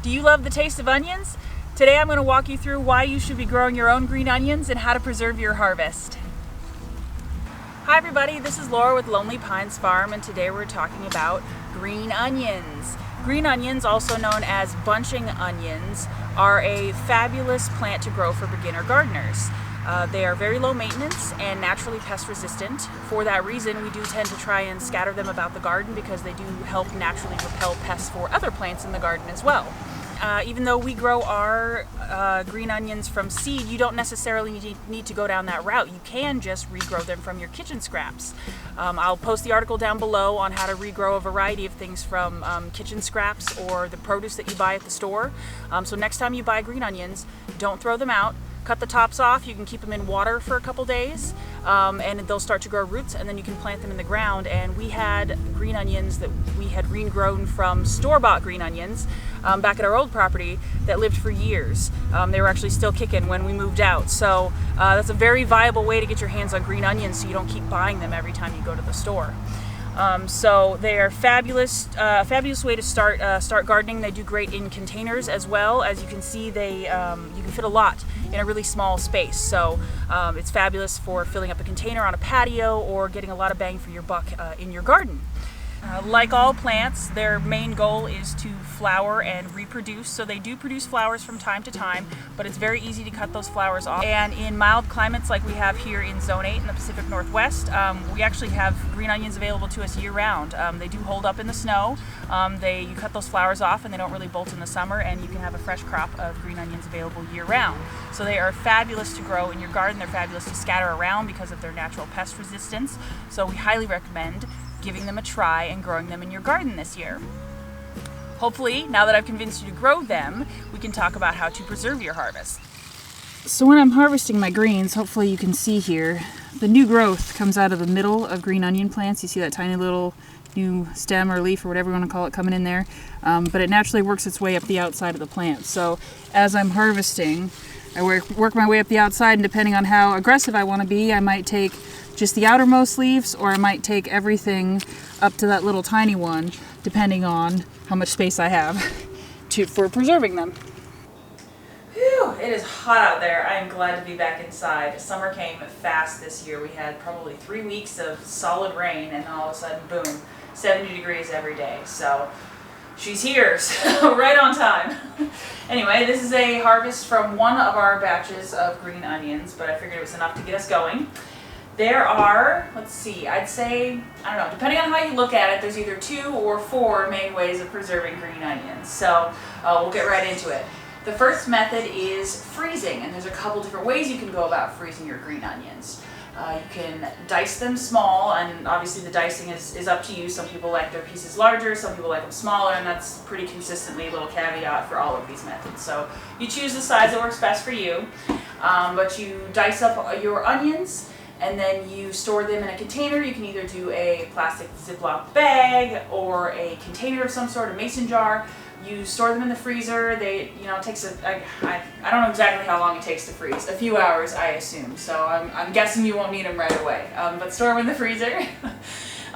Do you love the taste of onions? Today I'm going to walk you through why you should be growing your own green onions and how to preserve your harvest. Hi everybody, this is Laura with Lonely Pines Farm, and today we're talking about green onions. Green onions, also known as bunching onions, are a fabulous plant to grow for beginner gardeners. They are very low maintenance and naturally pest resistant. For that reason, we do tend to try and scatter them about the garden because they do help naturally repel pests for other plants in the garden as well. Even though we grow our green onions from seed, you don't necessarily need to go down that route. You can just regrow them from your kitchen scraps. I'll post the article down below on how to regrow a variety of things from kitchen scraps or the produce that you buy at the store. So next time you buy green onions, don't throw them out. Cut the tops off. You can keep them in water for a couple days and they'll start to grow roots, and then you can plant them in the ground. And we had green onions that we had regrown from store-bought green onions back at our old property that lived for years. They were actually still kicking when we moved out. So that's a very viable way to get your hands on green onions so you don't keep buying them every time you go to the store. So they are fabulous way to start gardening. They do great in containers as well. As you can see, you can fit a lot in a really small space. So it's fabulous for filling up a container on a patio or getting a lot of bang for your buck in your garden. Like all plants, their main goal is to flower and reproduce. So they do produce flowers from time to time, but it's very easy to cut those flowers off. And in mild climates like we have here in Zone 8 in the Pacific Northwest, we actually have green onions available to us year-round. They do hold up in the snow. You cut those flowers off and they don't really bolt in the summer, and you can have a fresh crop of green onions available year-round. So they are fabulous to grow in your garden. They're fabulous to scatter around because of their natural pest resistance. So we highly recommend giving them a try and growing them in your garden this year. Hopefully, now that I've convinced you to grow them, we can talk about how to preserve your harvest. So when I'm harvesting my greens, hopefully you can see here, the new growth comes out of the middle of green onion plants. You see that tiny little new stem or leaf or whatever you want to call it coming in there, but it naturally works its way up the outside of the plant. So as I'm harvesting, I work my way up the outside, and depending on how aggressive I want to be, I might take just the outermost leaves, or I might take everything up to that little tiny one, depending on how much space I have for preserving them. Whew, it is hot out there. I am glad to be back inside. Summer came fast this year. We had probably 3 weeks of solid rain, and all of a sudden, boom, 70 degrees every day. So she's here, so right on time. Anyway, this is a harvest from one of our batches of green onions, but I figured it was enough to get us going. There are, let's see, I'd say, I don't know, depending on how you look at it, there's either 2 or 4 main ways of preserving green onions. So we'll get right into it. The first method is freezing, and there's a couple different ways you can go about freezing your green onions. You can dice them small, and obviously the dicing is up to you. Some people like their pieces larger, some people like them smaller, and that's pretty consistently a little caveat for all of these methods. So you choose the size that works best for you, but you dice up your onions, and then you store them in a container. You can either do a plastic Ziploc bag or a container of some sort, a mason jar. You store them in the freezer. It takes I don't know exactly how long it takes to freeze. A few hours, I assume. So I'm guessing you won't need them right away. But store them in the freezer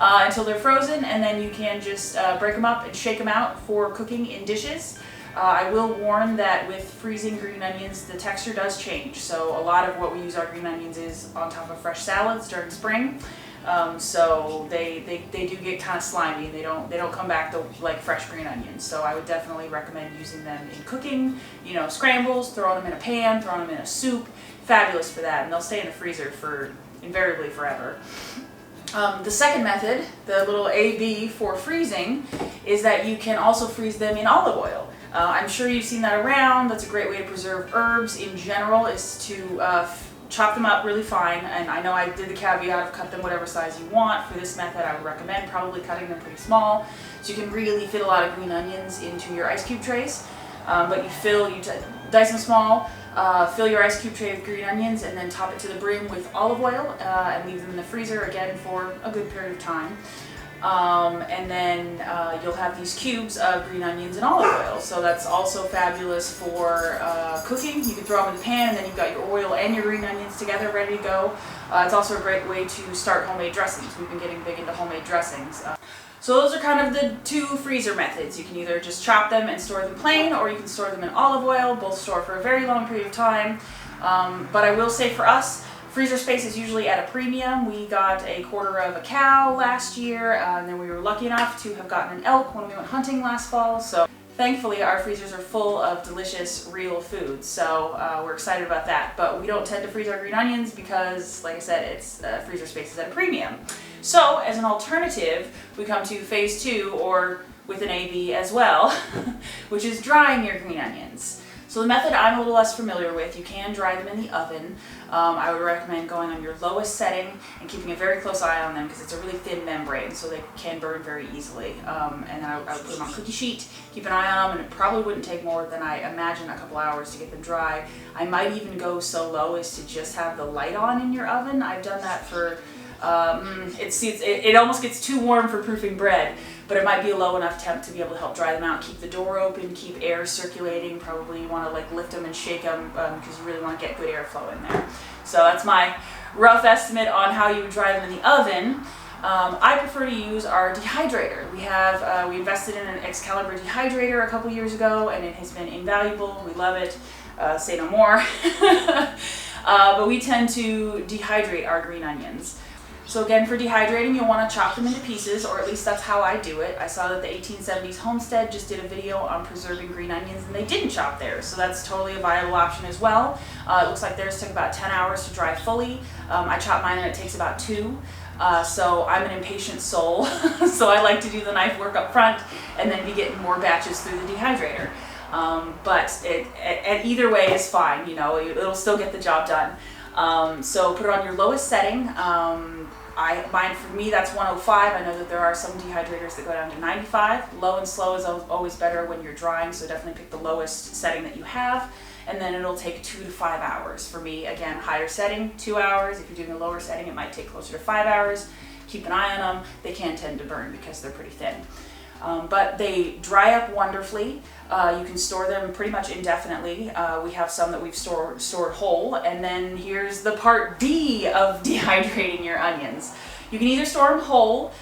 until they're frozen, and then you can just break them up and shake them out for cooking in dishes. I will warn that with freezing green onions, the texture does change. So a lot of what we use our green onions is on top of fresh salads during spring. So they do get kind of slimy, and they don't come back like fresh green onions. So I would definitely recommend using them in cooking, scrambles, throwing them in a pan, throwing them in a soup. Fabulous for that, and they'll stay in the freezer for invariably forever. The second method, the little AB for freezing, is that you can also freeze them in olive oil. I'm sure you've seen that around. That's a great way to preserve herbs in general, is to chop them up really fine. And I know I did the caveat of cut them whatever size you want. For this method, I would recommend probably cutting them pretty small, so you can really fit a lot of green onions into your ice cube trays. But you dice them small, fill your ice cube tray with green onions, and then top it to the brim with olive oil and leave them in the freezer again for a good period of time. And then you'll have these cubes of green onions and olive oil. So that's also fabulous for cooking. You can throw them in the pan and then you've got your oil and your green onions together ready to go. It's also a great way to start homemade dressings. We've been getting big into homemade dressings. So those are kind of the two freezer methods. You can either just chop them and store them plain, or you can store them in olive oil. Both store for a very long period of time. But I will say for us, freezer space is usually at a premium. We got a quarter of a cow last year, and then we were lucky enough to have gotten an elk when we went hunting last fall. So thankfully our freezers are full of delicious real food. So we're excited about that. But we don't tend to freeze our green onions because, like I said, it's freezer space is at a premium. So as an alternative, we come to phase 2, or with an AB as well, which is drying your green onions. So the method I'm a little less familiar with. You can dry them in the oven. I would recommend going on your lowest setting and keeping a very close eye on them because it's a really thin membrane, so they can burn very easily. And then I would put them on a cookie sheet, keep an eye on them, and it probably wouldn't take more than, I imagine, a couple hours to get them dry. I might even go so low as to just have the light on in your oven. I've done that for it almost gets too warm for proofing bread, but it might be a low enough temp to be able to help dry them out. Keep the door open, keep air circulating. Probably you want to like lift them and shake them because you really want to get good airflow in there. So that's my rough estimate on how you would dry them in the oven. I prefer to use our dehydrator. We invested in an 𝙎𝙬𝘋𝙄𝑼 dehydrator a couple years ago, and it has been invaluable. We love it. Say no more. But we tend to dehydrate our green onions. So again, for dehydrating, you'll want to chop them into pieces, or at least that's how I do it. I saw that the 1870s Homestead just did a video on preserving green onions, and they didn't chop theirs, so that's totally a viable option as well. It looks like theirs took about 10 hours to dry fully. I chop mine and it takes about 2. So I'm an impatient soul, so I like to do the knife work up front and then be getting more batches through the dehydrator. But either way is fine, you know, it'll still get the job done. So put it on your lowest setting. Mine, for me, that's 105. I know that there are some dehydrators that go down to 95. Low and slow is always better when you're drying, so definitely pick the lowest setting that you have. And then it'll take 2 to 5 hours. For me, again, higher setting, 2 hours. If you're doing a lower setting, it might take closer to 5 hours. Keep an eye on them. They can tend to burn because they're pretty thin. But they dry up wonderfully. You can store them pretty much indefinitely. We have some that we've stored whole. And then here's the part D of dehydrating your onions. You can either store them whole.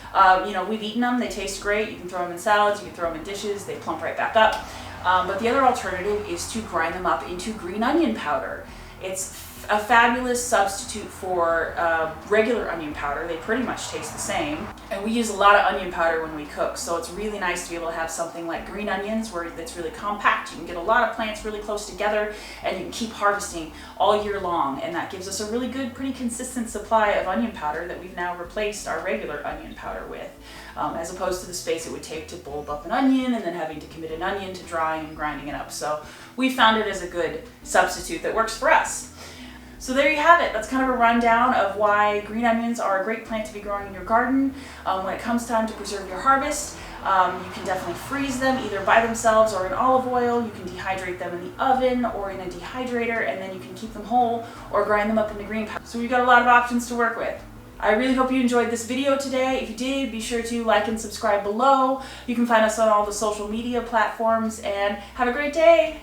You know, we've eaten them. They taste great. You can throw them in salads. You can throw them in dishes. They plump right back up. But the other alternative is to grind them up into green onion powder. It's a fabulous substitute for regular onion powder. They pretty much taste the same. And we use a lot of onion powder when we cook, so it's really nice to be able to have something like green onions where it's really compact. You can get a lot of plants really close together and you can keep harvesting all year long, and that gives us a really good, pretty consistent supply of onion powder that we've now replaced our regular onion powder with, as opposed to the space it would take to bulb up an onion and then having to commit an onion to drying and grinding it up. So we found it as a good substitute that works for us. So there you have it. That's kind of a rundown of why green onions are a great plant to be growing in your garden. When it comes time to preserve your harvest, you can definitely freeze them either by themselves or in olive oil. You can dehydrate them in the oven or in a dehydrator, and then you can keep them whole or grind them up into green powder. So we've got a lot of options to work with. I really hope you enjoyed this video today. If you did, be sure to like and subscribe below. You can find us on all the social media platforms, and have a great day.